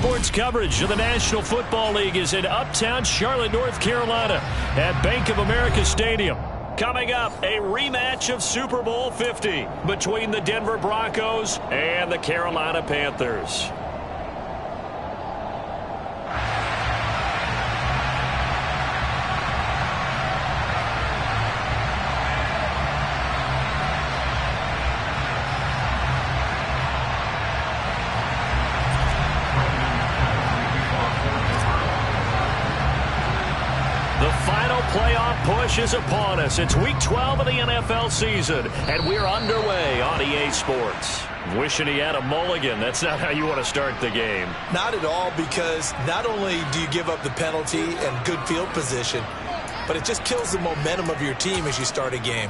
Sports coverage of the National Football League is in uptown Charlotte, North Carolina at Bank of America Stadium. Coming up, a rematch of Super Bowl 50 between the Denver Broncos and the Carolina Panthers. Playoff push is upon us. It's week 12 of the NFL season, and we're underway on EA Sports. Wishing he had a mulligan. That's not how you want to start the game. Not at all, because not only do you give up the penalty and good field position, but it just kills the momentum of your team as you start a game.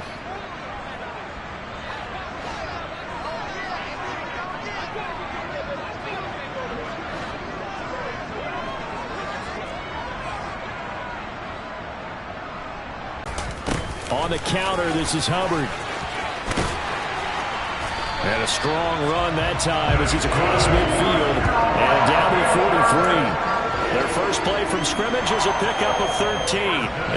On the counter, this is Hubbard. And a strong run that time as he's across midfield and down to the 43. Their first play from scrimmage is a pickup of 13.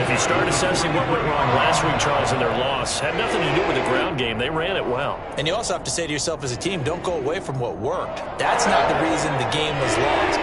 If you start assessing what went wrong last week, Charles, in their loss, had nothing to do with the ground game. They ran it well. And you also have to say to yourself as a team, don't go away from what worked. That's not the reason the game was lost.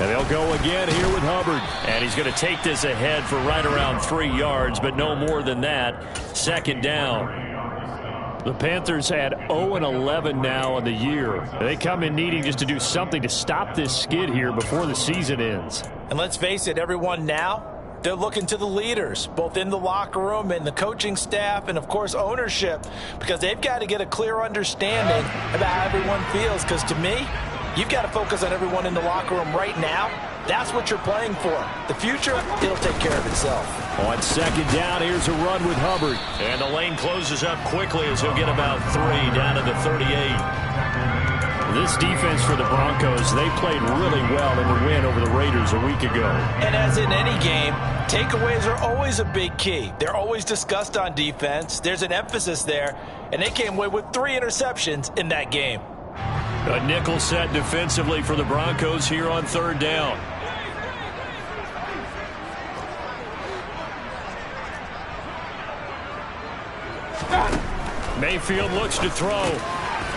And they'll go again here with Hubbard. And he's going to take this ahead for right around 3 yards, but no more than that. Second down. The Panthers had 0-11 now on the year. They come in needing just to do something to stop this skid here before the season ends. And let's face it, everyone now, they're looking to the leaders, both in the locker room and the coaching staff and, of course, ownership, because they've got to get a clear understanding about how everyone feels. Because to me, you've got to focus on everyone in the locker room right now. That's what you're playing for. The future, it'll take care of itself. On second down, here's a run with Hubbard. And the lane closes up quickly as he'll get about 3 down to the 38. This defense for the Broncos, they played really well in the win over the Raiders a week ago. And as in any game, takeaways are always a big key. They're always discussed on defense. There's an emphasis there, and they came away with 3 interceptions in that game. A nickel set defensively for the Broncos here on third down. Mayfield looks to throw.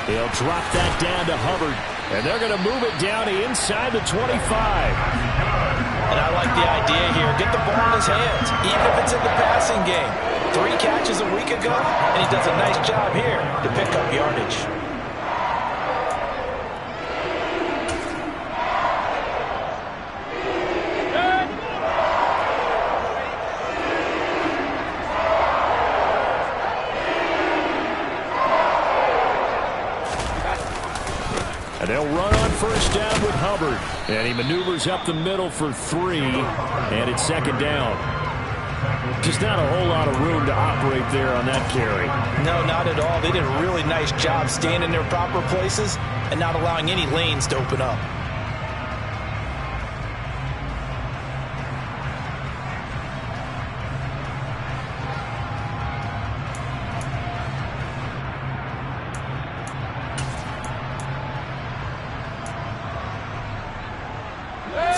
He'll drop that down to Hubbard. And they're going to move it down to inside the 25. And I like the idea here. Get the ball in his hands, even if it's in the passing game. 3 catches a week ago, and he does a nice job here to pick up yardage. And they'll run on first down with Hubbard. And he maneuvers up the middle for 3. And it's second down. Just not a whole lot of room to operate there on that carry. No, not at all. They did a really nice job staying in their proper places and not allowing any lanes to open up.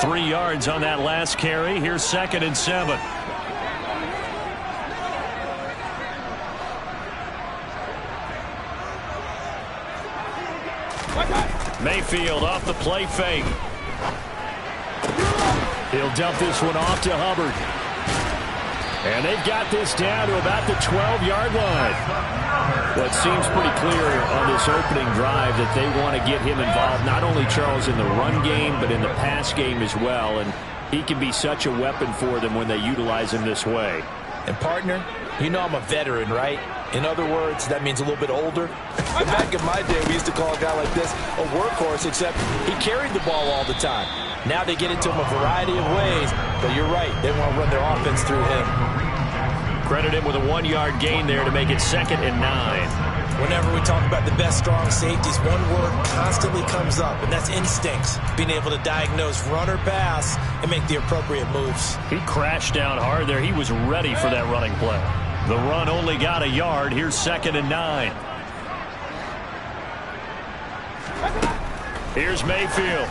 Three yards on that last carry. Here's second and 7. Mayfield off the play fake. He'll dump this one off to Hubbard. And they've got this down to about the 12-yard line. Well, it seems pretty clear on this opening drive that they want to get him involved, not only, Charles, in the run game, but in the pass game as well. And he can be such a weapon for them when they utilize him this way. And, partner, you know I'm a veteran, right? In other words, that means a little bit older. Back in my day, we used to call a guy like this a workhorse, except he carried the ball all the time. Now they get it to him a variety of ways, but you're right, they want to run their offense through him. Credit him with a 1-yard gain there to make it 2nd and 9. Whenever we talk about the best strong safeties, one word constantly comes up, and that's instincts. Being able to diagnose run or pass and make the appropriate moves. He crashed down hard there. He was ready for that running play. The run only got a yard. Here's 2nd and 9. Here's Mayfield.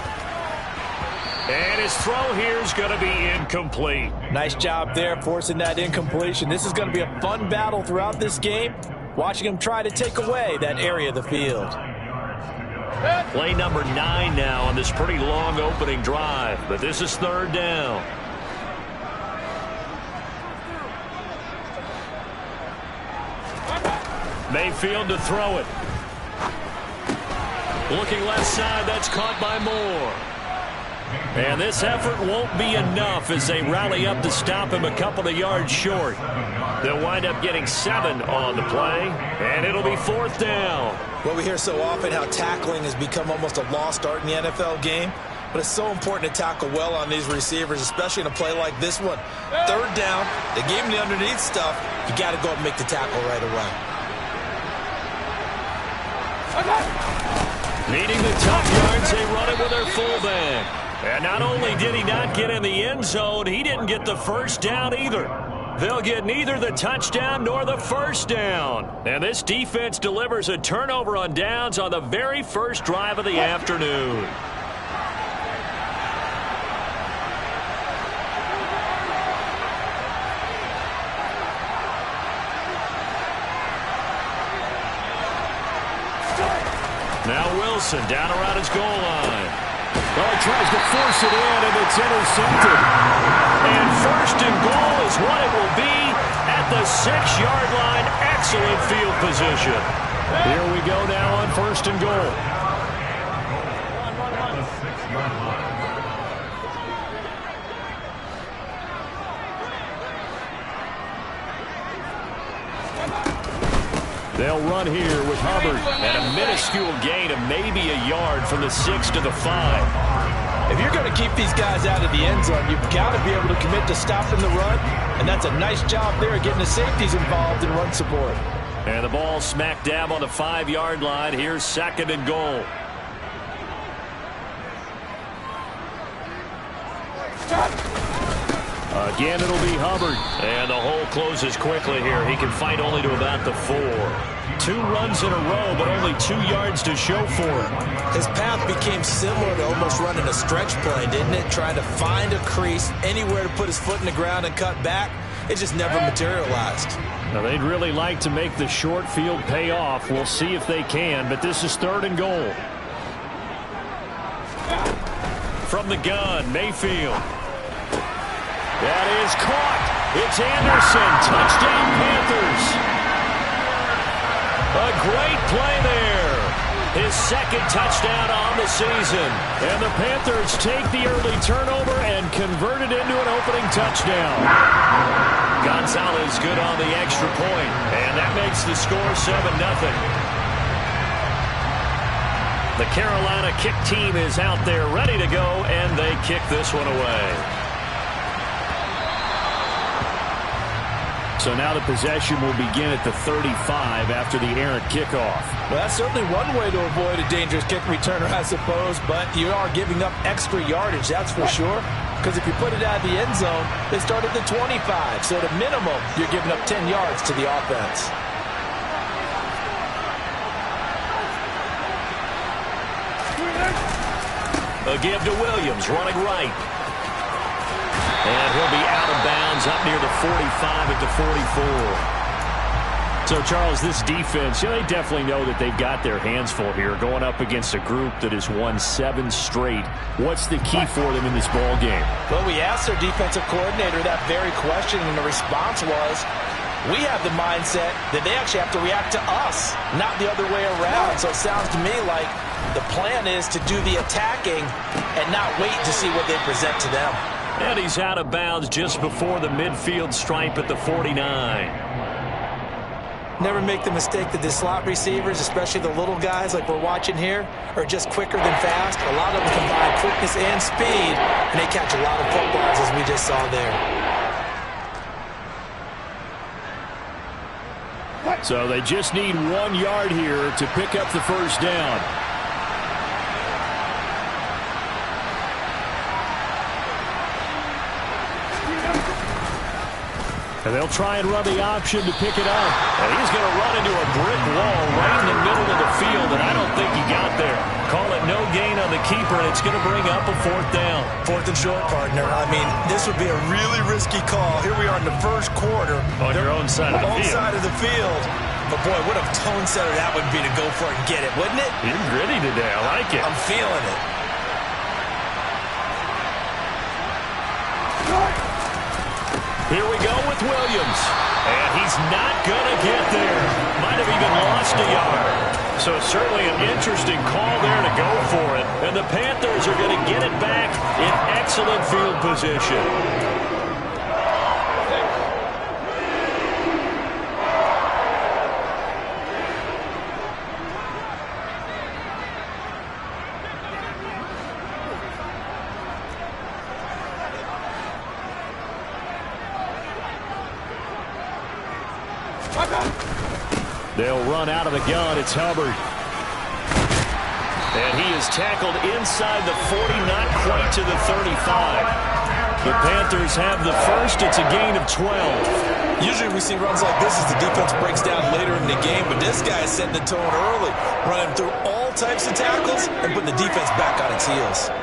And his throw here is going to be incomplete. Nice job there forcing that incompletion. This is going to be a fun battle throughout this game. Watching him try to take away that area of the field. Play number 9 now on this pretty long opening drive. But this is 3rd down. Mayfield to throw it. Looking left side, that's caught by Moore. And this effort won't be enough as they rally up to stop him a couple of yards short. They'll wind up getting 7 on the play, and it'll be 4th down. Well, we hear so often how tackling has become almost a lost art in the NFL game, but it's so important to tackle well on these receivers, especially in a play like this one. 3rd down, they gave him the underneath stuff. You got to go up and make the tackle right away. Needing the tough yards, they run it with their fullback. And not only did he not get in the end zone, he didn't get the first down either. They'll get neither the touchdown nor the first down. And this defense delivers a turnover on downs on the very first drive of the afternoon. Now Wilson down around his goal line. Well, he tries to force it in, and it's intercepted. And 1st and goal is what it will be at the 6-yard line. Excellent field position. Here we go now on 1st and goal. They'll run here with Hubbard and a minuscule gain of maybe a yard from the 6 to the 5. If you're going to keep these guys out of the end zone, you've got to be able to commit to stopping the run, and that's a nice job there getting the safeties involved in run support. And the ball smack dab on the 5-yard line. Here's 2nd and goal. Again, it'll be Hubbard. And the hole closes quickly here. He can fight only to about the 4. 2 runs in a row, but only 2 yards to show for it. His path became similar to almost running a stretch play, didn't it? Trying to find a crease, anywhere to put his foot in the ground and cut back. It just never materialized. Now, they'd really like to make the short field pay off. We'll see if they can, but this is 3rd and goal. From the gun, Mayfield. That is caught. It's Anderson. Touchdown, Panthers. A great play there. His 2nd touchdown on the season. And the Panthers take the early turnover and convert it into an opening touchdown. Gonzalez good on the extra point. And that makes the score 7-0. The Carolina kick team is out there ready to go, and they kick this one away. So now the possession will begin at the 35 after the errant kickoff. Well, that's certainly one way to avoid a dangerous kick returner, I suppose, but you are giving up extra yardage, that's for sure. Because if you put it out of the end zone, they start at the 25. So at a minimum, you're giving up 10 yards to the offense. A give to Williams, running right. And he'll be out of bounds up near the 45 at the 44. So, Charles, this defense, they definitely know that they've got their hands full here going up against a group that has won 7 straight. What's the key for them in this ball game? Well, we asked their defensive coordinator that very question, and the response was, we have the mindset that they actually have to react to us, not the other way around. So it sounds to me like the plan is to do the attacking and not wait to see what they present to them. And he's out of bounds just before the midfield stripe at the 49. Never make the mistake that the slot receivers, especially the little guys like we're watching here, are just quicker than fast. A lot of them combine quickness and speed, and they catch a lot of footballs, as we just saw there. So they just need 1 yard here to pick up the first down. And they'll try and run the option to pick it up. And he's going to run into a brick wall right in the middle of the field, and I don't think he got there. Call it no gain on the keeper, and it's going to bring up a 4th down. 4th and short, partner. I mean, this would be a really risky call. Here we are in the first quarter. On your own side of the field. Side of the field. But, boy, what a tone setter that would be to go for it and get it, wouldn't it? You're gritty today. I like it. I'm feeling it. Here we go with Williams. And he's not going to get there. Might have even lost a yard. So certainly an interesting call there to go for it. And the Panthers are going to get it back in excellent field position. They'll run out of the gun. It's Hubbard. And he is tackled inside the 40, not quite to the 35. The Panthers have the first. It's a gain of 12. Usually we see runs like this as the defense breaks down later in the game, but this guy is setting the tone early, running through all types of tackles and putting the defense back on its heels.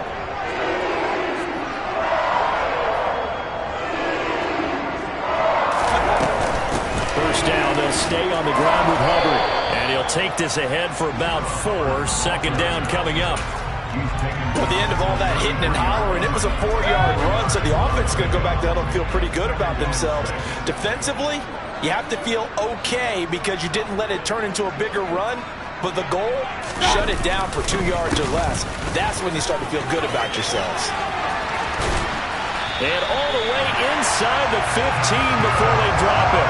First down, they'll stay on the ground with Hubbard. And he'll take this ahead for about 4. Second down coming up. At the end of all that hitting and hollering, it was a 4-yard run, so the offense is going to go back to huddle and feel pretty good about themselves. Defensively, you have to feel okay because you didn't let it turn into a bigger run, but the goal, shut it down for 2 yards or less. That's when you start to feel good about yourselves. And all the way inside the 15 before they drop it.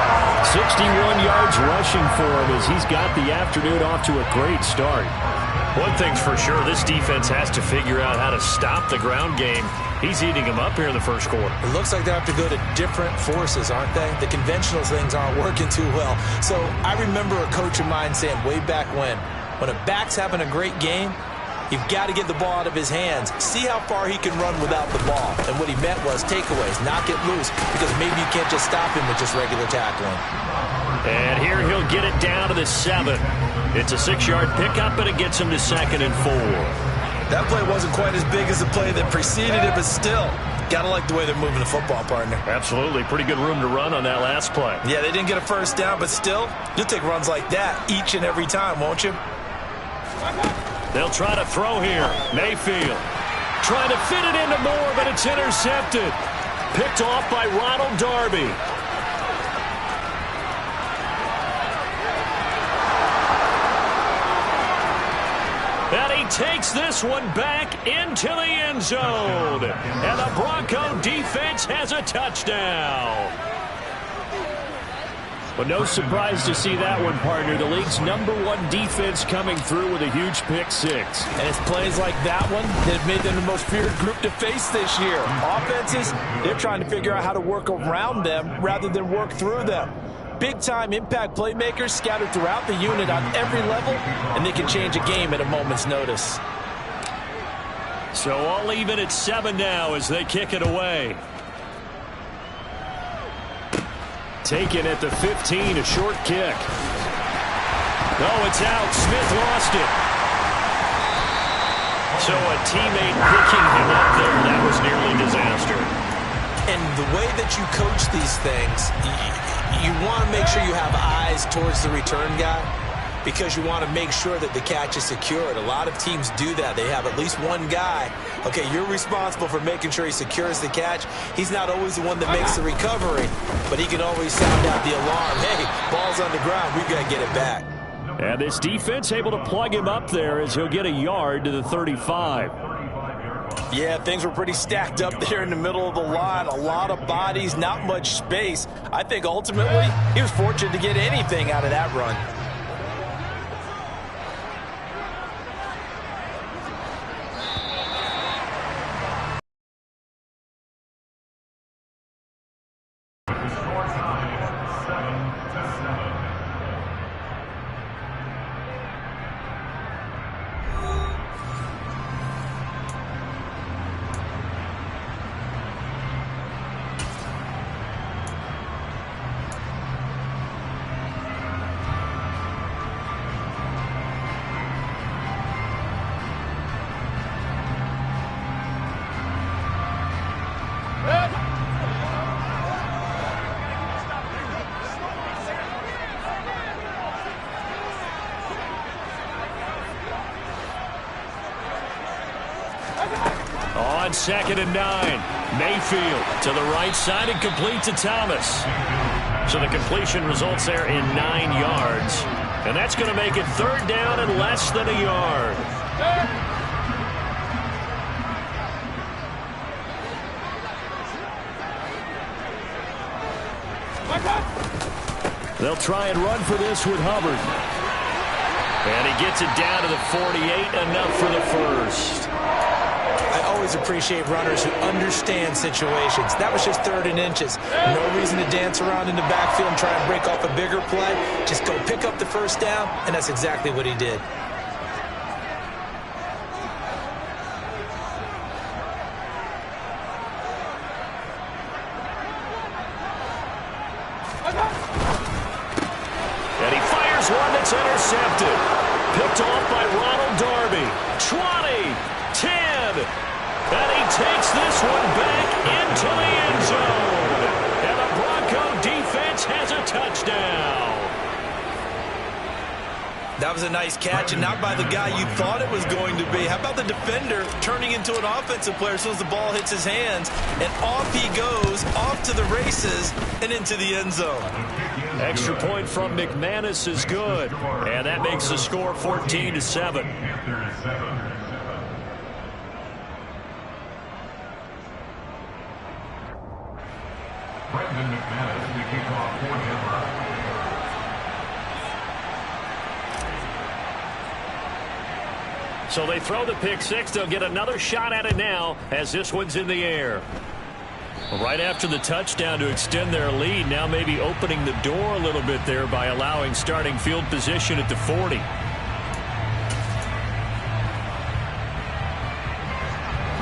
61 yards rushing for him as he's got the afternoon off to a great start. One thing's for sure, this defense has to figure out how to stop the ground game. He's eating them up here in the first quarter. It looks like they have to go to different forces, aren't they? The conventional things aren't working too well. So I remember a coach of mine saying way back when a back's having a great game, you've got to get the ball out of his hands. See how far he can run without the ball. And what he meant was takeaways, knock it loose, because maybe you can't just stop him with just regular tackling. And here he'll get it down to the 7. It's a 6-yard pickup, and it gets him to 2nd and 4. That play wasn't quite as big as the play that preceded it, but still, got to like the way they're moving the football, partner. Absolutely. Pretty good room to run on that last play. Yeah, they didn't get a first down, but still, you'll take runs like that each and every time, won't you? They'll try to throw here. Mayfield trying to fit it into Moore, but it's intercepted. Picked off by Ronald Darby. And he takes this one back into the end zone. And the Bronco defense has a touchdown. Well, no surprise to see that one, partner. The league's #1 defense coming through with a huge pick-6. And it's plays like that one that have made them the most feared group to face this year. Offenses, they're trying to figure out how to work around them rather than work through them. Big-time impact playmakers scattered throughout the unit on every level, and they can change a game at a moment's notice. So all even at 7 now as they kick it away. Taken at the 15, a short kick. Oh, it's out. Smith lost it. So a teammate picking him up there. That was nearly disaster. And the way that you coach these things, you want to make sure you have eyes towards the return guy because you want to make sure that the catch is secured. A lot of teams do that. They have at least one guy. Okay, you're responsible for making sure he secures the catch. He's not always the one that makes the recovery, but he can always sound out the alarm. Hey, ball's on the ground. We've got to get it back. And this defense able to plug him up there as he'll get a yard to the 35. Yeah, things were pretty stacked up there in the middle of the line. A lot of bodies, not much space. I think ultimately he was fortunate to get anything out of that run. On 2nd and 9, Mayfield to the right side and complete to Thomas. So the completion results there in 9 yards. And that's going to make it 3rd down and less than a yard. They'll try and run for this with Hubbard. And he gets it down to the 48, enough for the first. I always appreciate runners who understand situations. That was just 3rd and inches. No reason to dance around in the backfield and try and break off a bigger play. Just go pick up the first down, and that's exactly what he did. And he fires one that's intercepted. Picked off by Ronald Darby. 20, 10. And he takes this one back into the end zone. And the Bronco defense has a touchdown. That was a nice catch, and not by the guy you thought it was going to be. How about the defender turning into an offensive player as soon as the ball hits his hands, and off he goes, off to the races, and into the end zone. Extra point from McManus is good. And that makes the score 14-7. Brendan McManus, the kickoff for Denver. So they throw the pick six. They'll get another shot at it now as this one's in the air. Right after the touchdown to extend their lead, now maybe opening the door a little bit there by allowing starting field position at the 40.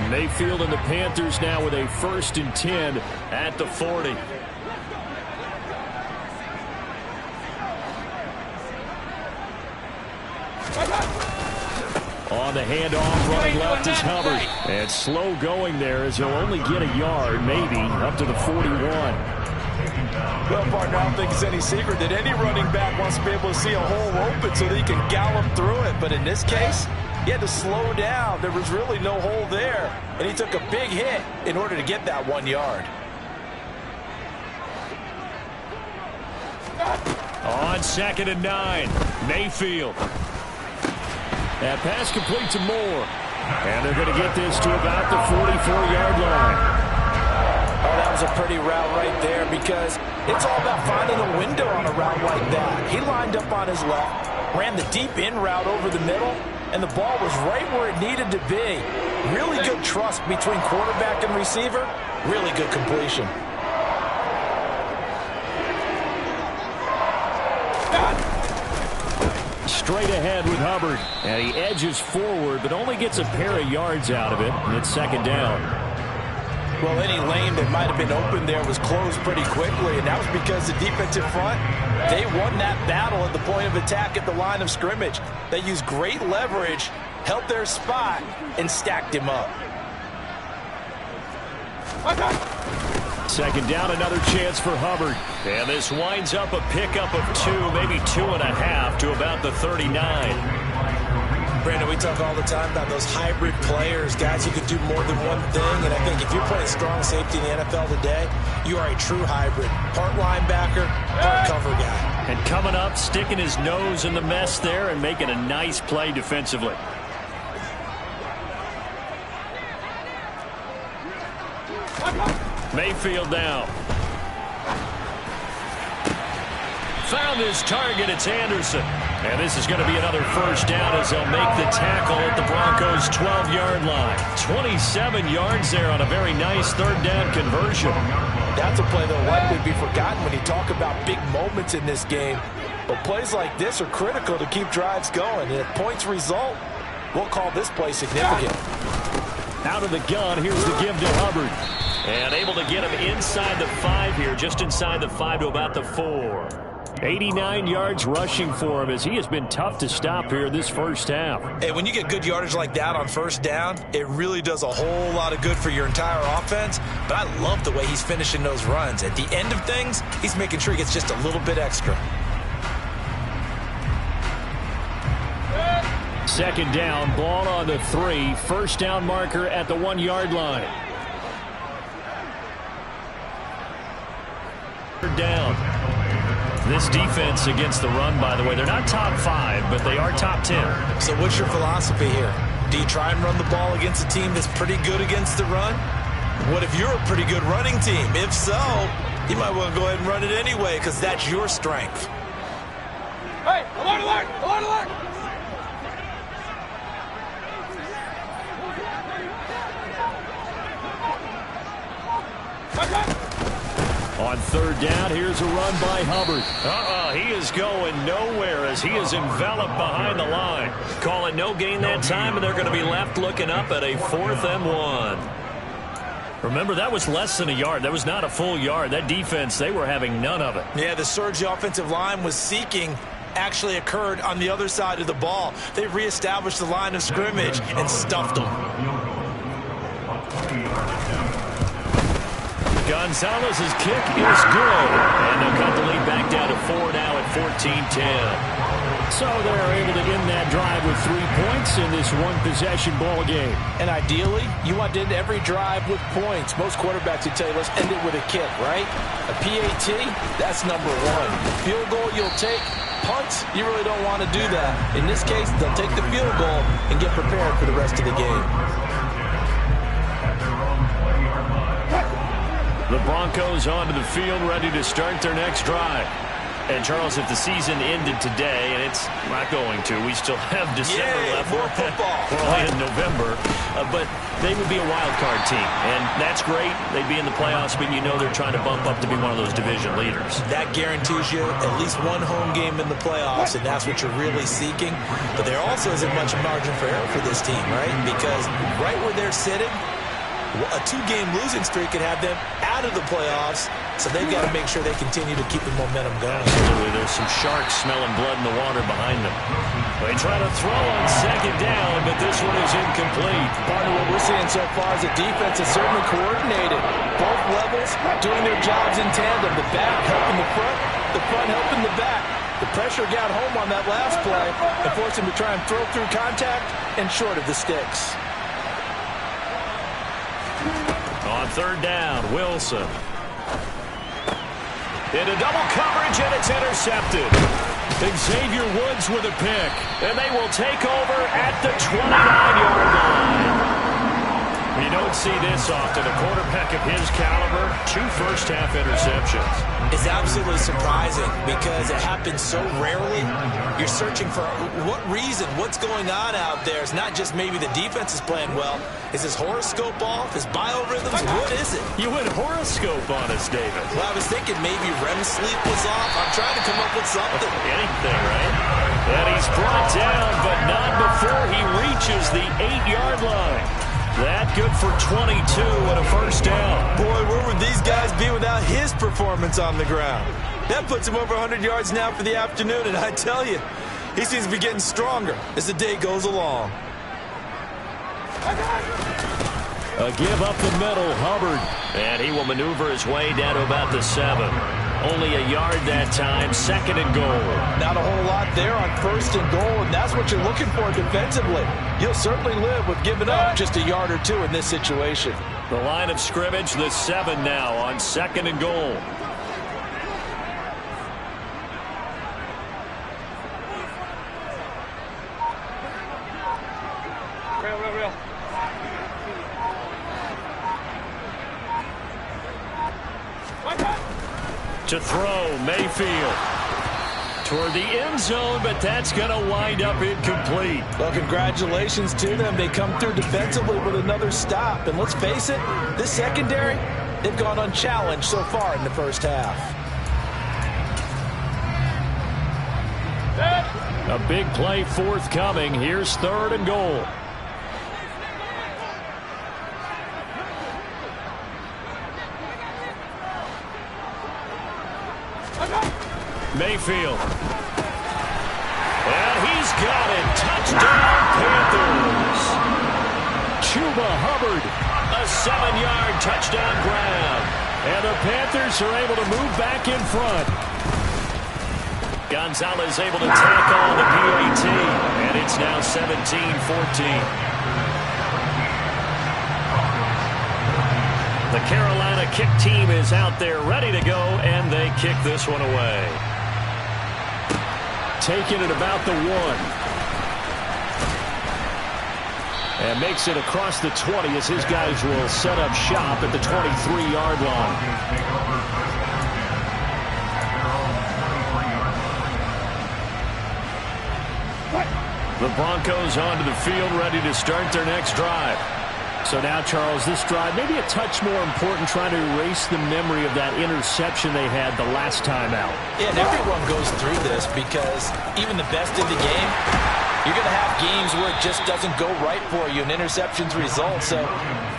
Mayfield and the Panthers now with a 1st and 10 at the 40. On the handoff, running left is Hubbard. And slow going there as he'll only get a yard, maybe, up to the 41. Well, partner, I don't think it's any secret that any running back wants to be able to see a hole open so that he can gallop through it. But in this case, he had to slow down. There was really no hole there. And he took a big hit in order to get that 1 yard. On 2nd and 9, Mayfield. That pass complete to Moore. And they're going to get this to about the 44-yard line. Oh, that was a pretty route right there because it's all about finding a window on a route like that. He lined up on his left, ran the deep in route over the middle, and the ball was right where it needed to be. Really good trust between quarterback and receiver. Really good completion. Straight ahead with Hubbard. And he edges forward, but only gets a pair of yards out of it. And it's 2nd down. Well, any lane that might have been open there was closed pretty quickly, and that was because the defensive front, they won that battle at the point of attack at the line of scrimmage. They used great leverage, held their spot, and stacked him up. Second down, another chance for Hubbard. And this winds up a pickup of 2, maybe 2.5 to about the 39. Brandon, we talk all the time about those hybrid players, guys who can do more than one thing. And I think if you're playing strong safety in the NFL today, you are a true hybrid. Part linebacker, part cover guy. And coming up, sticking his nose in the mess there and making a nice play defensively. Mayfield now. Found his target. It's Anderson. And this is going to be another first down as they'll make the tackle at the Broncos' 12-yard line. 27 yards there on a very nice third down conversion. That's a play that will likely be forgotten when you talk about big moments in this game. But plays like this are critical to keep drives going. And if points result, we'll call this play significant. Out of the gun, here's the give to Hubbard. And able to get him inside the 5 here, just inside the 5 to about the 4. 89 yards rushing for him as he has been tough to stop here this first half. Hey, when you get good yardage like that on first down, it really does a whole lot of good for your entire offense. But I love the way he's finishing those runs. At the end of things, he's making sure he gets just a little bit extra. Second down, ball on the 3. First down marker at the 1-yard line. Third down. This defense against the run, by the way, they're not top 5, but they are top 10. So what's your philosophy here? Do you try and run the ball against a team that's pretty good against the run? What if you're a pretty good running team? If so, you might want to go ahead and run it anyway because that's your strength. Hey, alert, alert, alert, alert! On third down, here's a run by Hubbard. He is going nowhere as he is enveloped behind the line. Call it no gain that time, and they're going to be left looking up at a 4th and 1. Remember, that was less than a yard. That was not a full yard. That defense, they were having none of it. Yeah, the surge the offensive line was seeking actually occurred on the other side of the ball. They reestablished the line of scrimmage and stuffed them. Gonzalez's kick is good. And they'll cut the lead back down to 4 now at 14-10. So they're able to end that drive with 3 points in this one-possession ball game. And ideally, you want to end every drive with points. Most quarterbacks would tell you, let's end it with a kick, right? A PAT, that's number 1. Field goal you'll take. Punts, you really don't want to do that. In this case, they'll take the field goal and get prepared for the rest of the game. The Broncos onto the field, ready to start their next drive. And, Charles, if the season ended today, and it's not going to, we still have December left. More football. We're only in November. But they would be a wild card team. And that's great. They'd be in the playoffs, but you know they're trying to bump up to be one of those division leaders. That guarantees you at least one home game in the playoffs, and that's what you're really seeking. But there also isn't much margin for error for this team, right? Because right where they're sitting, a 2-game losing streak could have them out of the playoffs, so they've got to make sure they continue to keep the momentum going. Absolutely. There's some sharks smelling blood in the water behind them. They try to throw on second down, but this one is incomplete. Part of what we're seeing so far is the defense is certainly coordinated. Both levels doing their jobs in tandem. The back helping the front helping the back. The pressure got home on that last play and forced him to try and throw through contact and short of the sticks. On third down, Wilson. Into double coverage, and it's intercepted. Xavier Woods with a pick, and they will take over at the 29-yard line. You don't see this often. A quarterback of his caliber, 2 first-half interceptions. It's absolutely surprising because it happens so rarely. You're searching for what reason, what's going on out there. It's not just maybe the defense is playing well. Is his horoscope off? His biorhythms? What is it? You went horoscope on us, David. Well, I was thinking maybe REM sleep was off. I'm trying to come up with something. Anything, right? And he's brought down, but not before he reaches the 8-yard line. That good for 22 and a first down. Boy, where would these guys be without his performance on the ground? That puts him over 100 yards now for the afternoon, and I tell you, he seems to be getting stronger as the day goes along. A give up the middle, Hubbard. And he will maneuver his way down to about the 7. Only a yard that time, 2nd and goal. Not a whole lot there on 1st and goal, and that's what you're looking for defensively. You'll certainly live with giving up just a yard or 2 in this situation. The line of scrimmage, the 7 now on 2nd and goal. Real. To throw, Mayfield. Toward the end zone, but that's going to wind up incomplete. Well, congratulations to them. They come through defensively with another stop. And let's face it, this secondary, they've gone unchallenged so far in the first half. A big play forthcoming. Here's 3rd and goal. Mayfield. And he's got it. Touchdown, Panthers. Chuba Hubbard. A 7-yard touchdown grab. And the Panthers are able to move back in front. Gonzalez able to tackle on the PAT. And it's now 17-14. The Carolina kick team is out there ready to go, and they kick this one away. Taking it about the 1. And makes it across the 20 as his guys will set up shop at the 23-yard line. The Broncos onto the field ready to start their next drive. So now, Charles, this drive maybe a touch more important, trying to erase the memory of that interception they had the last time out. Yeah, and everyone goes through this because even the best in the game, you're going to have games where it just doesn't go right for you and interceptions result. So,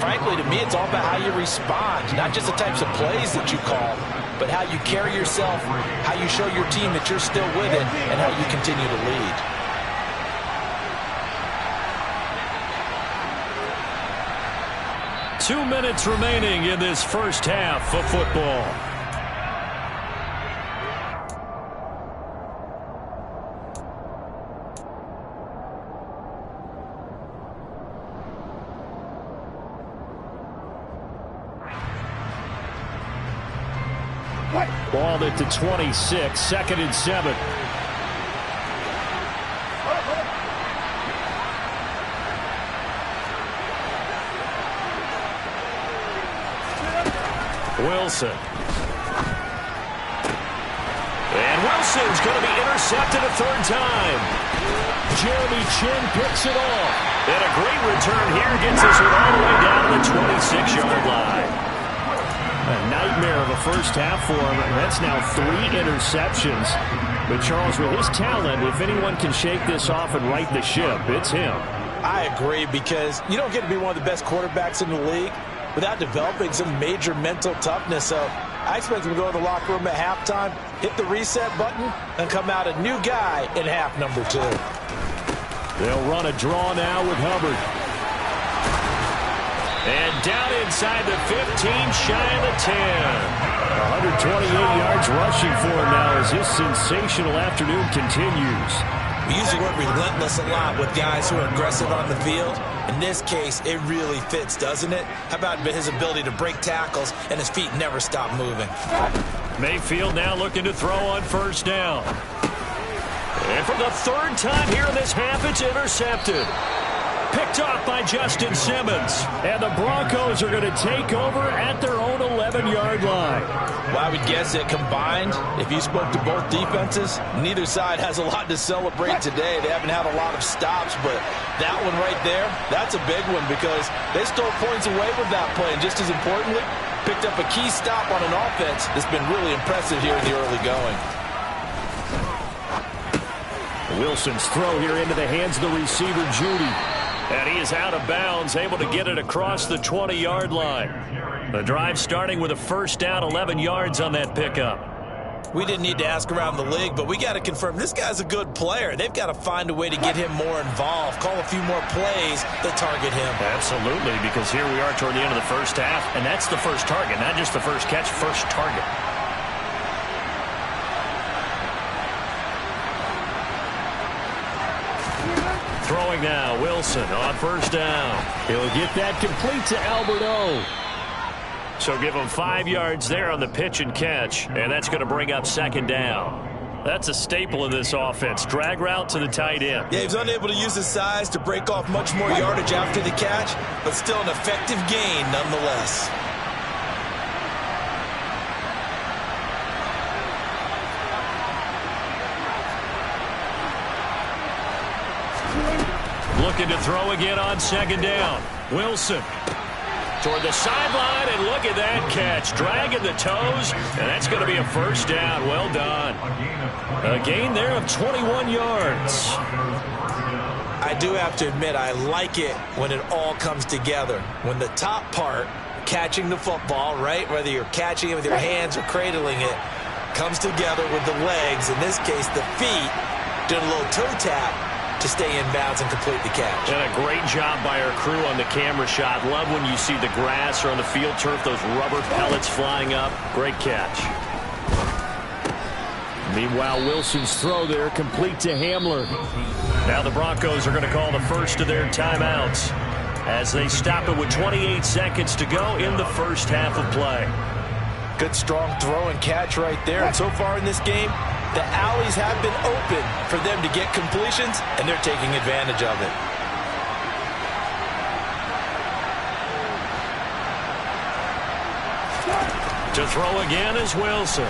frankly, to me, it's all about how you respond, not just the types of plays that you call, but how you carry yourself, how you show your team that you're still with it, and how you continue to lead. 2 minutes remaining in this first half of football. Ball at the 26, 2nd and 7. Wilson. And Wilson's going to be intercepted a 3rd time. Jeremy Chinn picks it off. And a great return here gets this one all the way down to the 26-yard line. A nightmare of a first half for him. That's now 3 interceptions. But Charles, with his talent, if anyone can shake this off and right the ship, it's him. I agree, because you don't get to be one of the best quarterbacks in the league without developing some major mental toughness. So I expect him to go to the locker room at halftime, hit the reset button, and come out a new guy in half number 2. They'll run a draw now with Hubbard. And down inside the 15, shy of the 10. 128 yards rushing for him now as his sensational afternoon continues. We use the word relentless a lot with guys who are aggressive on the field. In this case, it really fits, doesn't it? How about his ability to break tackles and his feet never stop moving? Mayfield now looking to throw on 1st down. And for the 3rd time here in this half, it's intercepted. Picked off by Justin Simmons. And the Broncos are going to take over at their own 11-yard line. Well, I would guess that combined, if you spoke to both defenses, neither side has a lot to celebrate today. They haven't had a lot of stops, but that one right there, that's a big one because they stole points away with that play. And just as importantly, picked up a key stop on an offense that's been really impressive here in the early going. Wilson's throw here into the hands of the receiver, Judy. And he is out of bounds, able to get it across the 20-yard line. The drive starting with a 1st down, 11 yards on that pickup. We didn't need to ask around the league, but we got to confirm this guy's a good player. They've got to find a way to get him more involved, call a few more plays that target him. Absolutely, because here we are toward the end of the first half, and that's the first target, not just the first catch, first target. Throwing now, Wilson on first down. He'll get that complete to Albert O. So give him 5 yards there on the pitch and catch, and that's going to bring up second down. That's a staple in this offense. Drag route to the tight end. Yeah, he's unable to use his size to break off much more yardage after the catch, but still an effective gain nonetheless. Looking to throw again on second down. Wilson toward the sideline, and look at that catch. Dragging the toes, and that's going to be a first down. Well done. A gain there of 21 yards. I do have to admit, I like it when it all comes together. When the top part, catching the football, right, whether you're catching it with your hands or cradling it, comes together with the legs, in this case the feet, doing a little toe tap to stay in bounds and complete the catch. And a great job by our crew on the camera shot. Love when you see the grass or on the field turf, those rubber pellets flying up. Great catch. Meanwhile, Wilson's throw there complete to Hamler. Now the Broncos are going to call the first of their timeouts as they stop it with 28 seconds to go in the first half of play. Good strong throw and catch right there. And so far in this game, the alleys have been open for them to get completions, and they're taking advantage of it. To throw again is Wilson.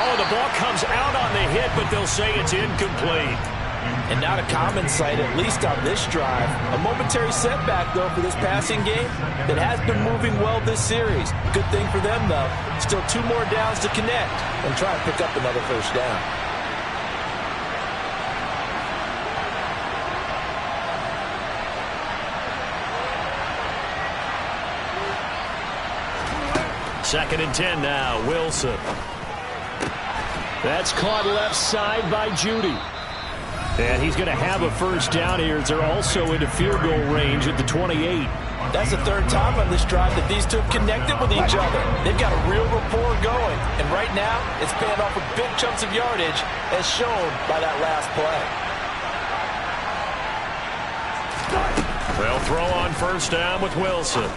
Oh, the ball comes out on the hit, but they'll say it's incomplete. And not a common sight, at least on this drive. A momentary setback, though, for this passing game that has been moving well this series. Good thing for them, though. Still 2 more downs to connect and try and pick up another first down. Second and 10 now, Wilson. That's caught left side by Judy. And he's going to have a first down here as they're also into field goal range at the 28. That's the third time on this drive that these two have connected with each other. They've got a real rapport going. And right now, it's paying off with big chunks of yardage as shown by that last play. They'll throw on first down with Wilson.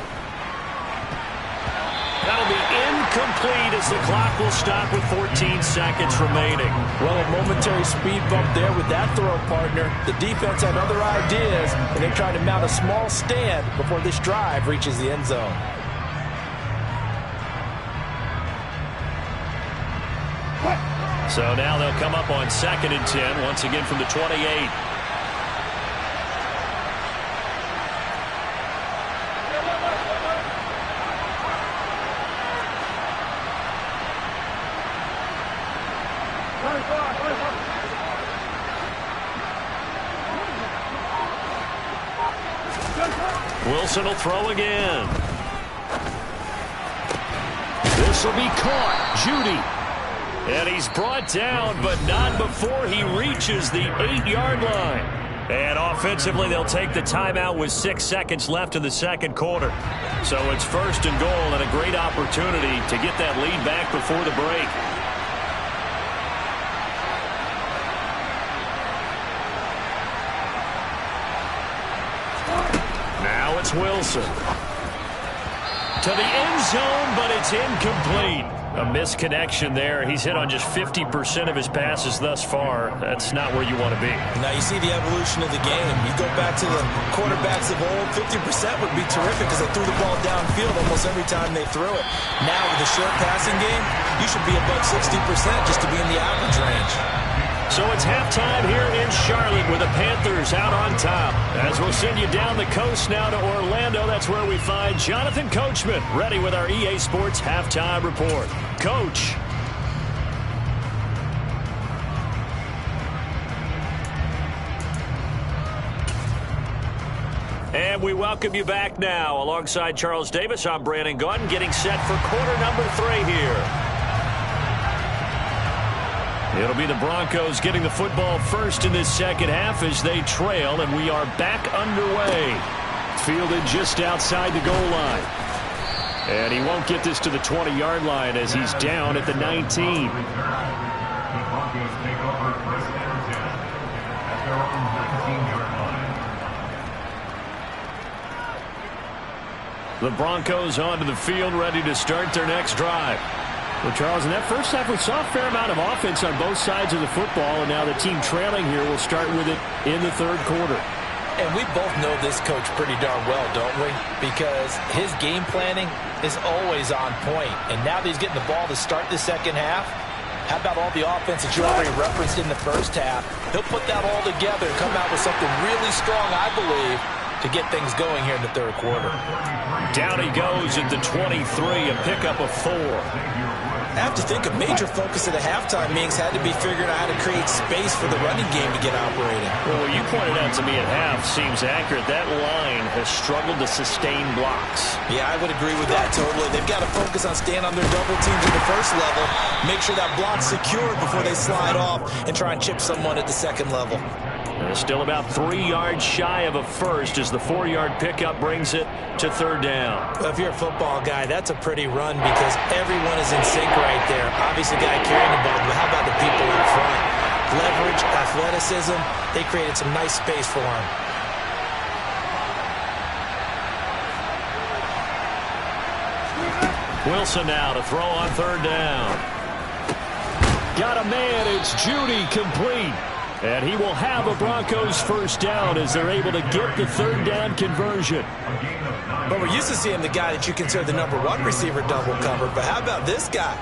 That'll be incomplete as the clock will stop with 14 seconds remaining. Well, a momentary speed bump there with that throw, partner. The defense had other ideas, and they're trying to mount a small stand before this drive reaches the end zone. So now they'll come up on second and 10, once again from the 28. Wilson will throw again. This will be caught. Judy. And he's brought down, but not before he reaches the 8-yard line. And offensively, they'll take the timeout with 6 seconds left in the second quarter. So it's first and goal and a great opportunity to get that lead back before the break. Now it's Wilson. To the end zone, but it's incomplete. A misconnection there. He's hit on just 50% of his passes thus far. That's not where you want to be. Now you see the evolution of the game. You go back to the quarterbacks of old, 50% would be terrific because they threw the ball downfield almost every time they threw it. Now with the short passing game, you should be above 60% just to be in the average range. So it's halftime here in Charlotte with the Panthers out on top. As we'll send you down the coast now to Orlando, that's where we find Jonathan Coachman ready with our EA Sports Halftime Report. Coach. And we welcome you back now. Alongside Charles Davis, I'm Brandon Gaudin, getting set for quarter number 3 here. It'll be the Broncos getting the football first in this second half as they trail, and we are back underway. Fielded just outside the goal line. And he won't get this to the 20-yard line as he's down at the 19. The Broncos take over first and 10 at their own 19-yard line. The Broncos onto the field, ready to start their next drive. Well, Charles, in that first half, we saw a fair amount of offense on both sides of the football, and now the team trailing here will start with it in the third quarter. And we both know this coach pretty darn well, don't we? Because his game planning is always on point. And now that he's getting the ball to start the second half, how about all the offense that you already referenced in the first half? He'll put that all together and come out with something really strong, I believe, to get things going here in the third quarter. Down he goes at the 23, a pickup of 4. I have to think a major focus of the halftime meetings had to be figuring out how to create space for the running game to get operating. Well, what you pointed out to me at half seems accurate. That line has struggled to sustain blocks. Yeah, I would agree with that totally. They've got to focus on staying on their double teams at the first level, make sure that block's secured before they slide off and try and chip someone at the second level. And still about 3 yards shy of a first as the 4-yard pickup brings it to third down. Well, if you're a football guy, that's a pretty run because everyone is in sync right there. Obviously, the guy carrying the ball, but how about the people in front? Leverage, athleticism, they created some nice space for him. Wilson now to throw on third down. Got a man, it's Judy, complete. And he will have a Broncos first down as they're able to get the third down conversion. But we're used to seeing the guy that you consider the number 1 receiver double covered. But how about this guy?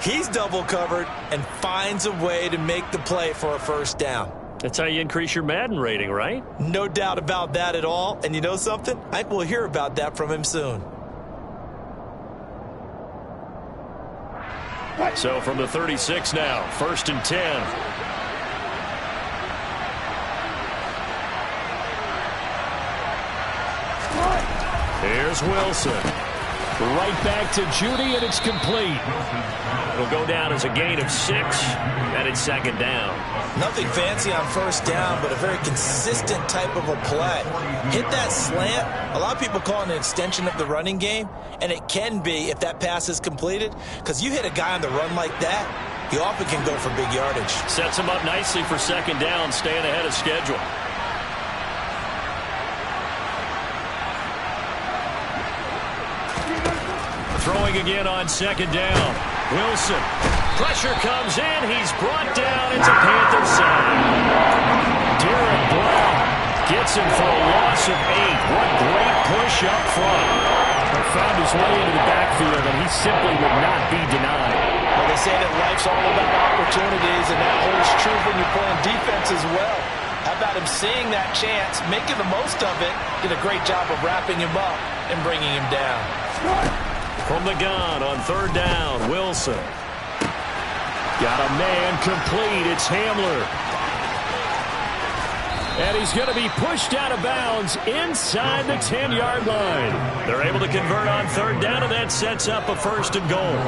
He's double covered and finds a way to make the play for a first down. That's how you increase your Madden rating, right? No doubt about that at all. And you know something? I think we'll hear about that from him soon. So from the 36 now, first and 10. Here's Wilson. Right back to Judy, and it's complete. It'll go down as a gain of 6, and it's second down. Nothing fancy on first down, but a very consistent type of a play. Hit that slant. A lot of people call it an extension of the running game, and it can be if that pass is completed, because you hit a guy on the run like that, he often can go for big yardage. Sets him up nicely for second down, staying ahead of schedule. Throwing again on second down. Wilson. Pressure comes in. He's brought down. It's a Panther side. Derek Brown gets him for a loss of 8. What great push up front. He found his way into the backfield, and he simply would not be denied. Well, they say that life's all about opportunities, and that holds true when you're playing defense as well. How about him seeing that chance, making the most of it, did a great job of wrapping him up and bringing him down. From the gun on third down, Wilson. Got a man complete. It's Hamler. And he's going to be pushed out of bounds inside the 10-yard line. They're able to convert on third down, and that sets up a first and goal.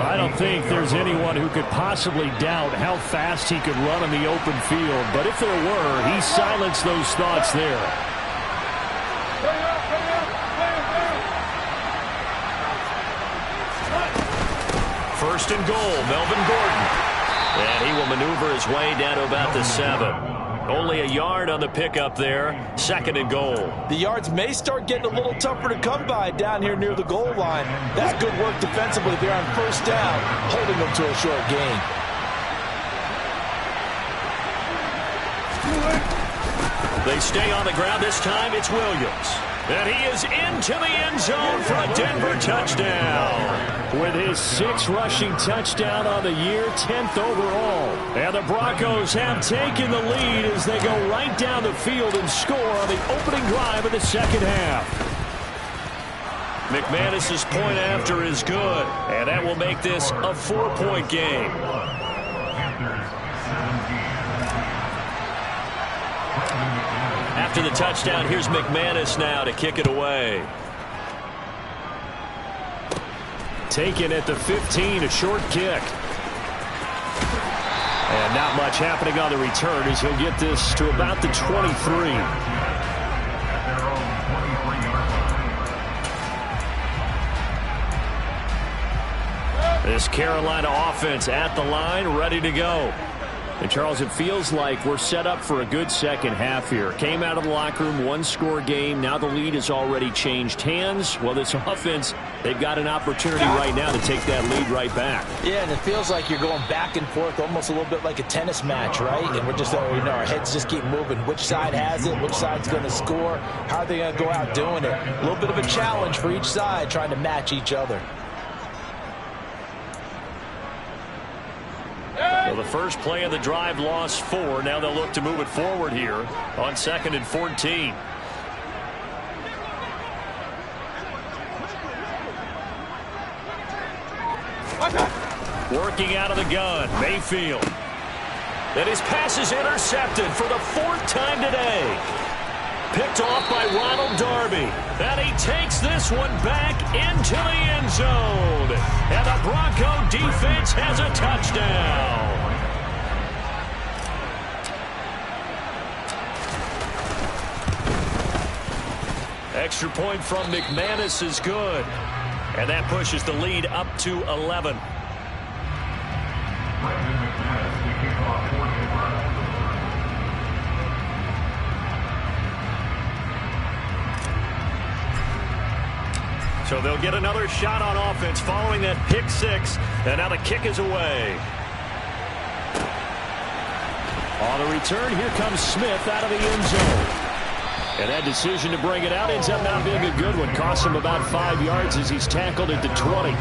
I don't think there's anyone who could possibly doubt how fast he could run in the open field. But if there were, he silenced those thoughts there. First and goal, Melvin Gordon. And he will maneuver his way down to about the 7. Only a yard on the pickup there. Second and goal. The yards may start getting a little tougher to come by down here near the goal line. That's good work defensively there on first down, holding them to a short gain. They stay on the ground. This time it's Williams. And he is into the end zone for a Denver touchdown. With his 6th rushing touchdown on the year, 10th overall. And the Broncos have taken the lead as they go right down the field and score on the opening drive of the second half. McManus's point after is good, and that will make this a 4-point game. After the touchdown, here's McManus now to kick it away. Taken at the 15, a short kick. And not much happening on the return as he'll get this to about the 23. This Carolina offense at the line, ready to go. And, Charles, it feels like we're set up for a good second half here. Came out of the locker room, one-score game. Now the lead has already changed hands. Well, this offense, they've got an opportunity right now to take that lead right back. Yeah, and it feels like you're going back and forth, almost a little bit like a tennis match, right? And we're just, our heads just keep moving. Which side has it? Which side's going to score? How are they going to go out doing it? A little bit of a challenge for each side, trying to match each other. Well, the first play of the drive lost 4. Now they'll look to move it forward here on 2nd and 14. Working out of the gun, Mayfield. And his pass is intercepted for the 4th time today. Picked off by Ronald Darby. And he takes this one back into the end zone. And the Bronco defense has a touchdown. Extra point from McManus is good. And that pushes the lead up to 11. Brandon McManus, the kickoff for the Browns. So they'll get another shot on offense following that pick 6. And now the kick is away. On the return, here comes Smith out of the end zone. And that decision to bring it out ends up not being a good one. Costs him about 5 yards as he's tackled at the 20.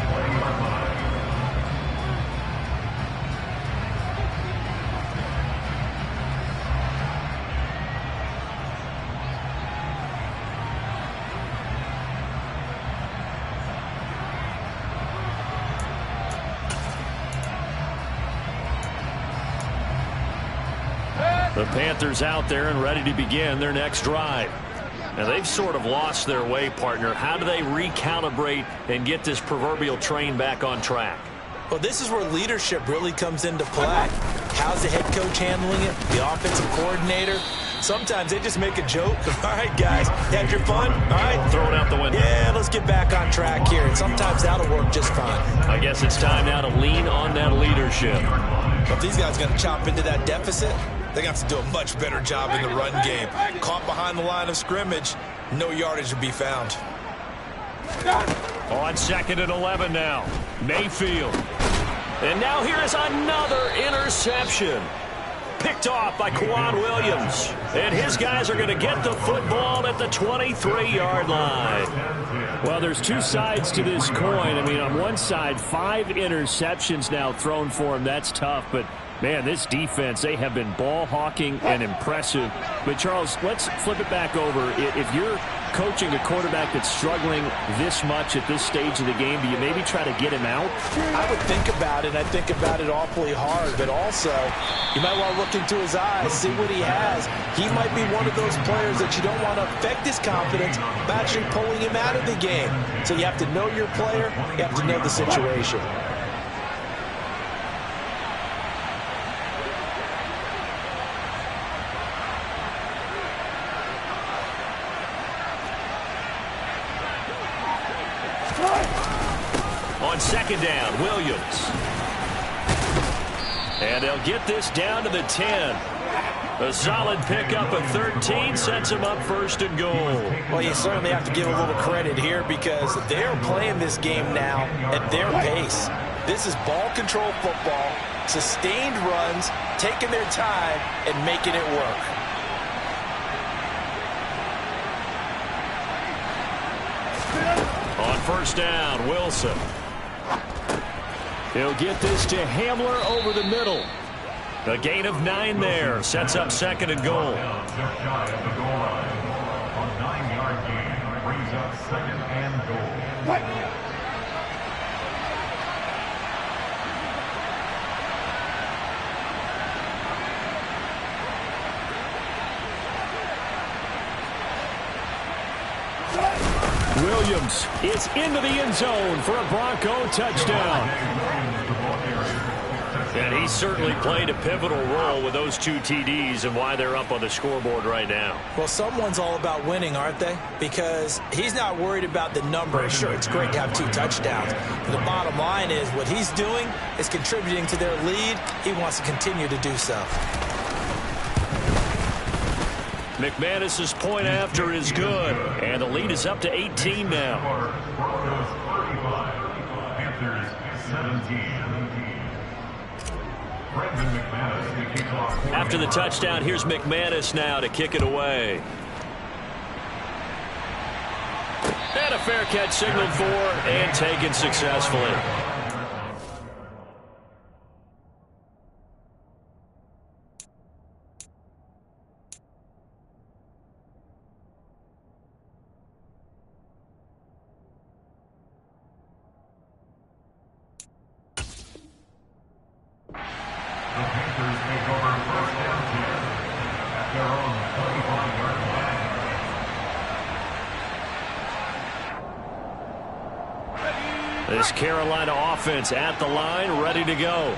The Panthers out there and ready to begin their next drive. Now, they've sort of lost their way, partner. How do they recalibrate and get this proverbial train back on track? Well, this is where leadership really comes into play. How's the head coach handling it? The offensive coordinator? Sometimes they just make a joke. All right, guys, had your fun? All right. Throw it out the window. Yeah, let's get back on track here. And sometimes that'll work just fine. I guess it's time now to lean on that leadership. If these guys are going to chop into that deficit, they're going to have to do a much better job in the run game. Caught behind the line of scrimmage, no yardage to be found. On 2nd and 11 now, Mayfield. And now here is another interception. Picked off by Quan Williams. And his guys are going to get the football at the 23-yard line. Well, there's two sides to this coin. I mean, on one side, 5 interceptions now thrown for him. That's tough, but man, this defense, they have been ball hawking and impressive. But, Charles, let's flip it back over. If you're coaching a quarterback that's struggling this much at this stage of the game, do you maybe try to get him out? I would think about it, and I think about it awfully hard. But also, you might want to look into his eyes, see what he has. He might be one of those players that you don't want to affect his confidence by actually pulling him out of the game. So you have to know your player. You have to know the situation. On 2nd down, Williams. And they'll get this down to the 10. A solid pickup of 13 sets them up 1st and goal. Well, you certainly have to give a little credit here because they're playing this game now at their pace. This is ball control football, sustained runs, taking their time and making it work. On 1st down, Wilson. He'll get this to Hamler over the middle. A gain of 9 there. Sets up 2nd and goal. Just shy of the goal line. A 9-yard gain brings up 2nd and goal. Williams is into the end zone for a Bronco touchdown. And he certainly played a pivotal role with those 2 TDs and why they're up on the scoreboard right now. Well, someone's all about winning, aren't they? Because he's not worried about the number. Sure, it's great to have 2 touchdowns. But the bottom line is what he's doing is contributing to their lead. He wants to continue to do so. McManus's point after is good. And the lead is up to 18 now. Broncos 35, Panthers 17. After the touchdown, here's McManus now to kick it away. And a fair catch signaled for and taken successfully. This Carolina offense at the line, ready to go.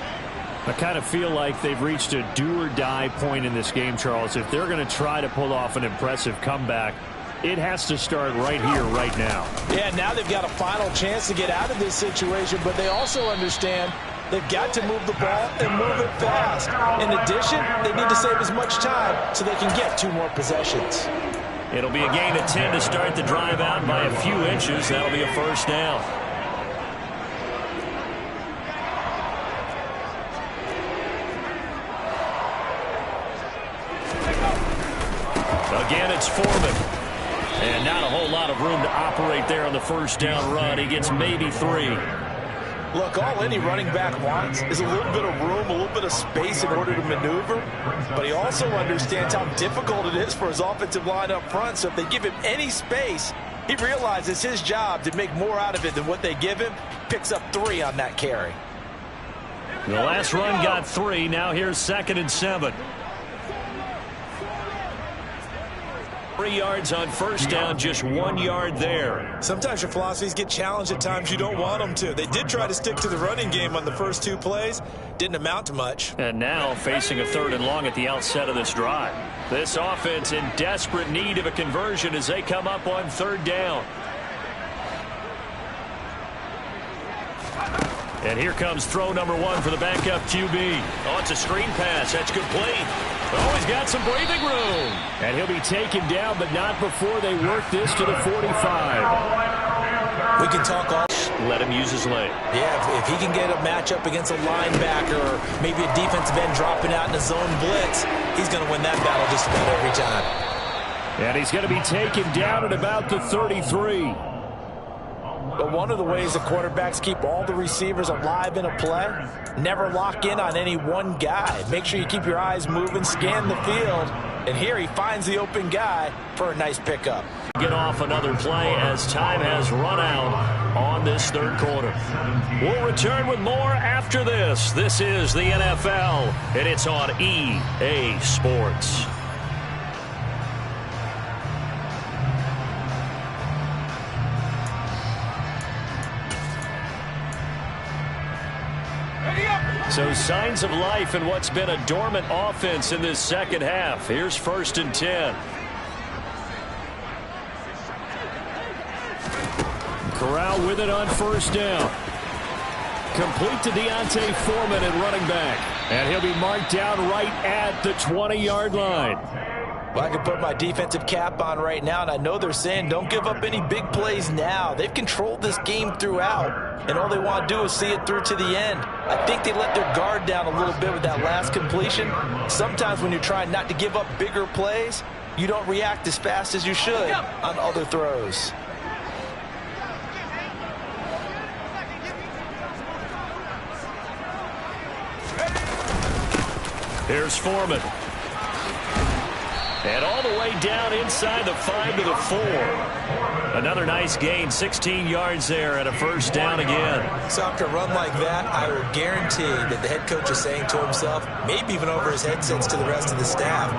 I kind of feel like they've reached a do-or-die point in this game, Charles. If they're going to try to pull off an impressive comeback, it has to start right here, right now. Yeah, now they've got a final chance to get out of this situation, but they also understand they've got to move the ball and move it fast. In addition, they need to save as much time so they can get 2 more possessions. It'll be a gain of 10 to start the drive out by a few inches. That'll be a first down. Again, it's Foreman. And not a whole lot of room to operate there on the first down run. He gets maybe 3. Look, all any running back wants is a little bit of room, a little bit of space in order to maneuver. But he also understands how difficult it is for his offensive line up front. So if they give him any space, he realizes his job to make more out of it than what they give him. Picks up 3 on that carry. The last run got 3. Now here's 2nd and 7. 3 yards on first down, just 1 yard there. Sometimes your philosophies get challenged at times you don't want them to. They did try to stick to the running game on the first 2 plays. Didn't amount to much. And now facing a 3rd and long at the outset of this drive. This offense in desperate need of a conversion as they come up on 3rd down. And here comes throw number 1 for the backup QB. Oh, it's a screen pass. That's complete. Oh, he's got some breathing room. And he'll be taken down, but not before they work this to the 45. We can talk all. Let him use his leg. Yeah, if he can get a matchup against a linebacker or maybe a defensive end dropping out in a zone blitz, he's going to win that battle just about every time. And he's going to be taken down at about the 33. But one of the ways the quarterbacks keep all the receivers alive in a play, never lock in on any one guy. Make sure you keep your eyes moving, scan the field, and here he finds the open guy for a nice pickup. Get off another play as time has run out on this 3rd quarter. We'll return with more after this. This is the NFL, and it's on EA Sports. So signs of life in what's been a dormant offense in this second half. Here's 1st and 10. Corral with it on first down. Complete to D'Onta Foreman at running back. And he'll be marked down right at the 20-yard line. Well, I can put my defensive cap on right now, and I know they're saying don't give up any big plays now. They've controlled this game throughout, and all they want to do is see it through to the end. I think they let their guard down a little bit with that last completion. Sometimes when you're trying not to give up bigger plays, you don't react as fast as you should on other throws. Here's Foreman. And all the way down inside the 5 to the 4. Another nice gain, 16 yards there and a first down again. So after a run like that, I would guarantee that the head coach is saying to himself, maybe even over his headsets to the rest of the staff,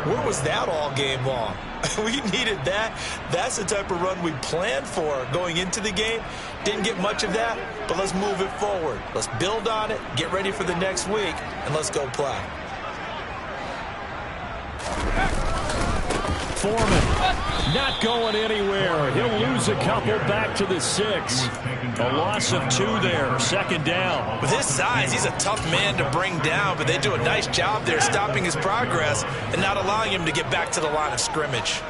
where was that all game long? We needed that. That's the type of run we planned for going into the game. Didn't get much of that, but let's move it forward. Let's build on it, get ready for the next week, and let's go play. Foreman not going anywhere. He'll lose a couple back to the 6. A loss of 2 there. Second down. With his size, he's a tough man to bring down, but they do a nice job there stopping his progress and not allowing him to get back to the line of scrimmage.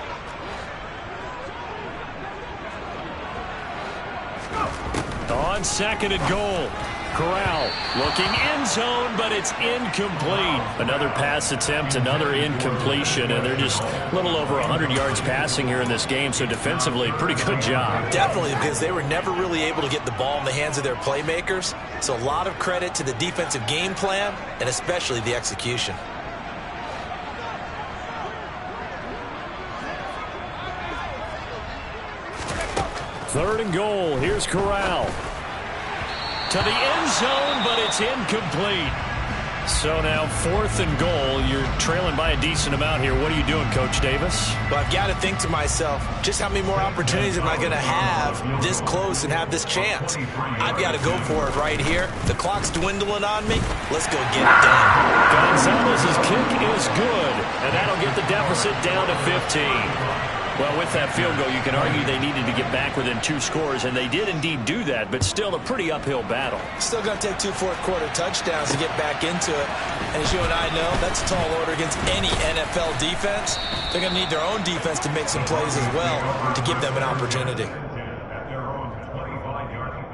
On second and goal. Corral looking end zone, but it's incomplete. Another pass attempt, another incompletion, and they're just a little over 100 yards passing here in this game, so defensively, pretty good job. Definitely, because they were never really able to get the ball in the hands of their playmakers, so a lot of credit to the defensive game plan and especially the execution. Third and goal. Here's Corral. To the end zone, but it's incomplete. So now 4th and goal. You're trailing by a decent amount here. What are you doing, Coach Davis? Well, I've got to think to myself, just how many more opportunities am I going to have this close and have this chance? I've got to go for it right here. The clock's dwindling on me. Let's go get it done. Gonzalez's kick is good, and that'll get the deficit down to 15. Well, with that field goal, you can argue they needed to get back within 2 scores, and they did indeed do that, but still a pretty uphill battle. Still going to take 2 fourth-quarter touchdowns to get back into it. And as you and I know, that's a tall order against any NFL defense. They're going to need their own defense to make some plays as well to give them an opportunity. At their own 25-yard line.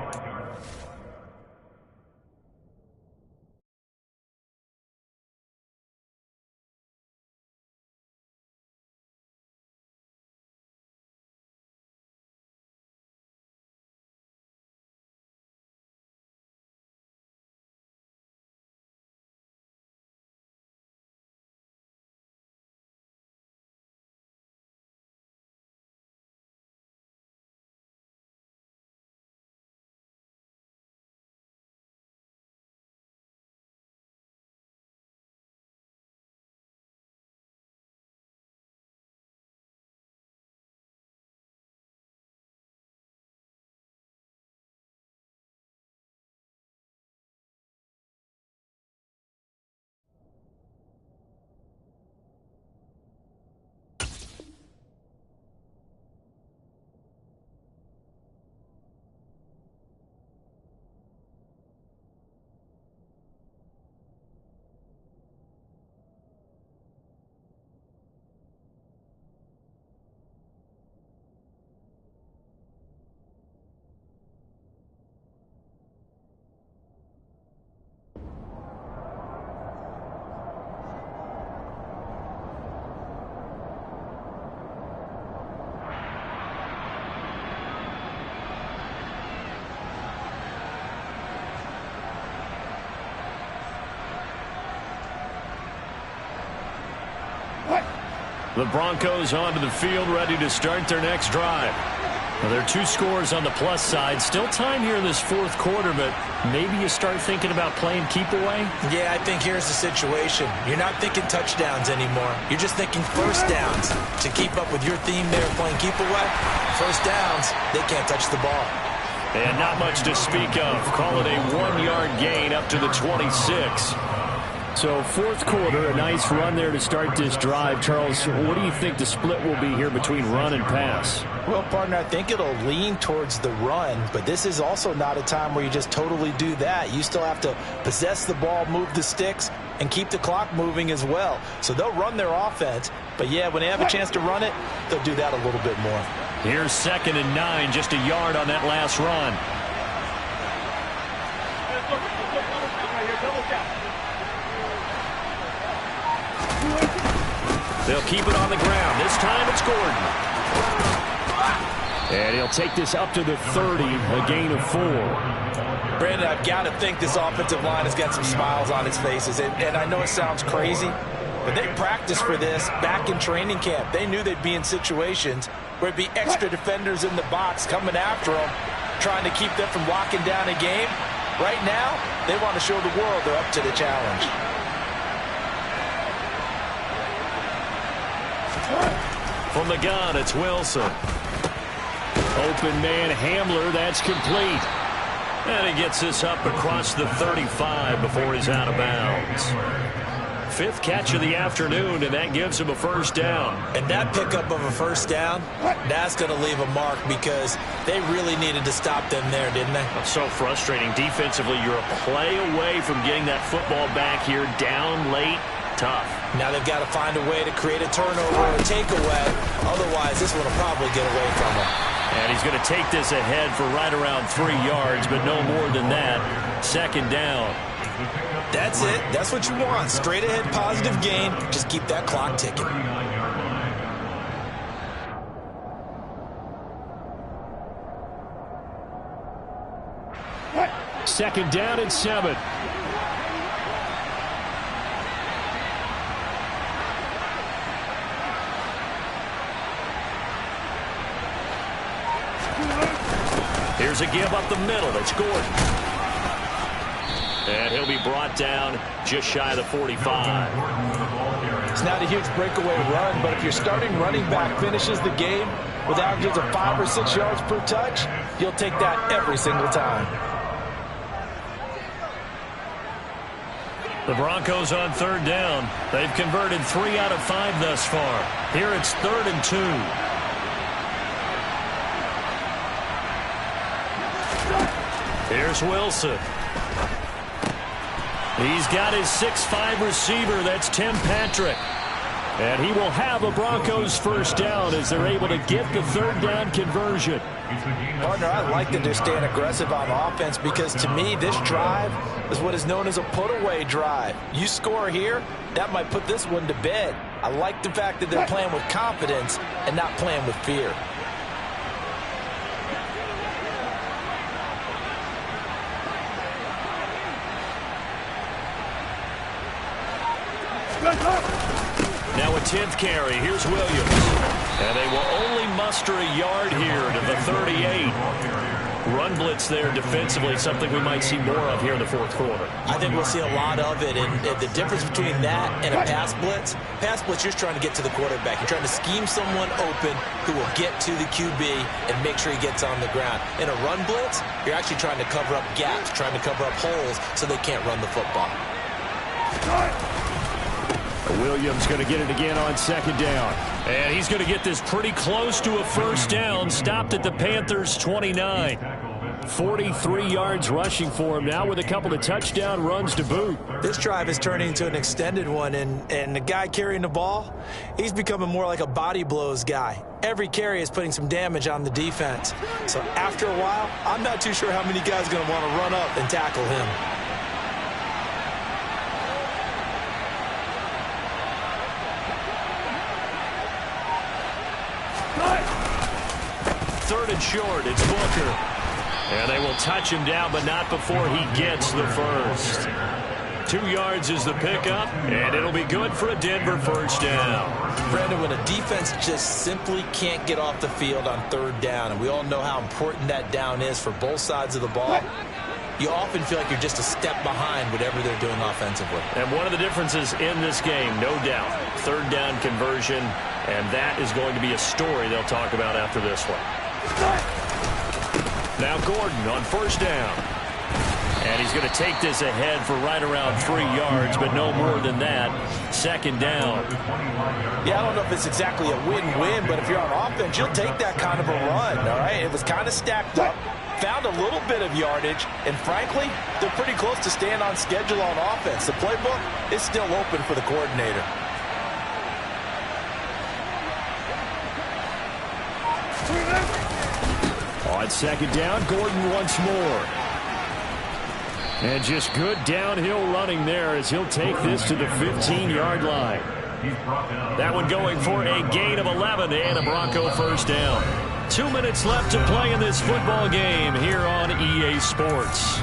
The Broncos onto the field, ready to start their next drive. Well, there are 2 scores on the plus side. Still time here in this 4th quarter, but maybe you start thinking about playing keep away? Yeah, I think here's the situation. You're not thinking touchdowns anymore. You're just thinking first downs. To keep up with your theme there playing keep away, first downs, they can't touch the ball. And not much to speak of. Call it a 1-yard gain up to the 26. So 4th quarter, a nice run there to start this drive. Charles, what do you think the split will be here between run and pass? Well, partner, I think it'll lean towards the run, but this is also not a time where you just totally do that. You still have to possess the ball, move the sticks, and keep the clock moving as well. So they'll run their offense, but yeah, when they have a chance to run it, they'll do that a little bit more. Here's 2nd and 9, just a yard on that last run. They'll keep it on the ground. This time it's Gordon. And he'll take this up to the 30, a gain of 4. Brandon, I've got to think this offensive line has got some smiles on its faces. And I know it sounds crazy, but they practiced for this back in training camp. They knew they'd be in situations where it'd be extra defenders in the box coming after them, trying to keep them from locking down a game. Right now, they want to show the world they're up to the challenge. From the gun, it's Wilson. Open man Hamler, that's complete. And he gets this up across the 35 before he's out of bounds. 5th catch of the afternoon, and that gives him a first down. And that pickup of a first down, that's going to leave a mark because they really needed to stop them there, didn't they? So frustrating. Defensively, you're a play away from getting that football back here down late. Tough. Now they've got to find a way to create a turnover or a takeaway. Otherwise, this one will probably get away from them. And he's going to take this ahead for right around 3 yards, but no more than that. 2nd down. That's it. That's what you want. Straight ahead positive gain. Just keep that clock ticking. 2nd down and 7. Here's a give up the middle. It's Gordon. And he'll be brought down just shy of the 45. It's not a huge breakaway run, but if your starting running back finishes the game with averages of 5 or 6 yards per touch, you'll take that every single time. The Broncos on 3rd down. They've converted 3 out of 5 thus far. Here it's 3rd and 2. Here's Wilson. He's got his 6'5" receiver. That's Tim Patrick. And he will have a Broncos first down as they're able to get the 3rd down conversion. Partner, I like that they're staying aggressive on offense because to me this drive is what is known as a put-away drive. You score here, that might put this one to bed. I like the fact that they're playing with confidence and not playing with fear. Now a 10th carry. Here's Williams. And they will only muster a yard here to the 38. Run blitz there defensively, something we might see more of here in the 4th quarter. I think we'll see a lot of it, and the difference between that and a pass blitz, you're just trying to get to the quarterback. You're trying to scheme someone open who will get to the QB and make sure he gets on the ground. In a run blitz, you're actually trying to cover up gaps, trying to cover up holes so they can't run the football. Williams going to get it again on 2nd down. And he's going to get this pretty close to a first down. Stopped at the Panthers' 29. 43 yards rushing for him now with a couple of touchdown runs to boot. This drive is turning into an extended one, and the guy carrying the ball, he's becoming more like a body blows guy. Every carry is putting some damage on the defense. So after a while, I'm not too sure how many guys are going to want to run up and tackle him. Third and short, it's Booker. And they will touch him down, but not before he gets the first. 2 yards is the pickup, and it'll be good for a Denver first down. Brandon, when a defense just simply can't get off the field on 3rd down, and we all know how important that down is for both sides of the ball, you often feel like you're just a step behind whatever they're doing offensively. And one of the differences in this game, no doubt, 3rd down conversion, and that is going to be a story they'll talk about after this one. Now Gordon on 1st down. And he's going to take this ahead for right around 3 yards, but no more than that. 2nd down. Yeah, I don't know if it's exactly a win-win, but if you're on offense, you'll take that kind of a run, all right? It was kind of stacked up, found a little bit of yardage, and frankly, they're pretty close to staying on schedule on offense. The playbook is still open for the coordinator. On 2nd down, Gordon once more. And just good downhill running there as he'll take this to the 15-yard line. That one going for a gain of 11 and a Bronco first down. 2 minutes left to play in this football game here on EA Sports.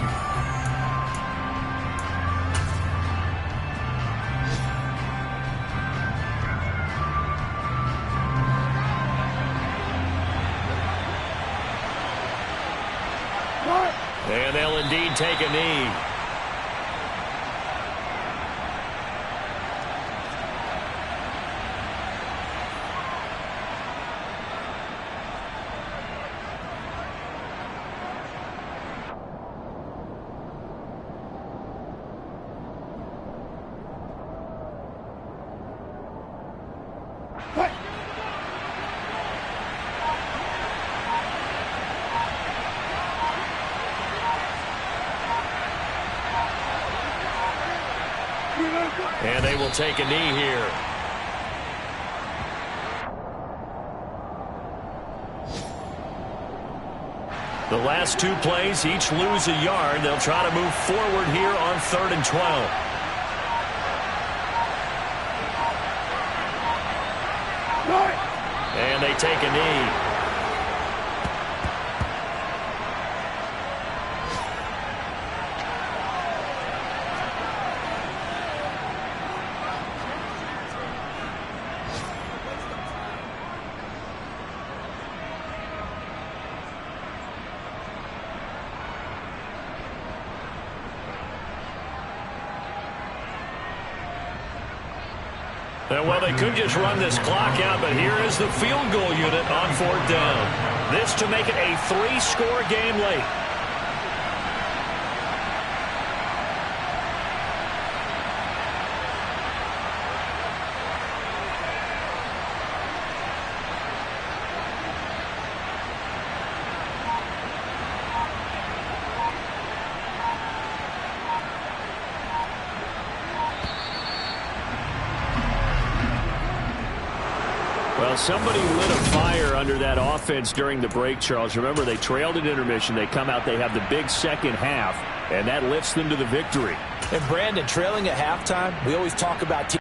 And they'll indeed take a knee. they will take a knee here. The last two plays, each lose a yard. They'll try to move forward here on 3rd and 12. And they take a knee. Well, they could just run this clock out, but here is the field goal unit on 4th down. This to make it a 3-score game late. Well, somebody lit a fire under that offense during the break, Charles. Remember, they trailed at intermission. They come out, they have the big second half, and that lifts them to the victory. And, Brandon, trailing at halftime, we always talk about teams.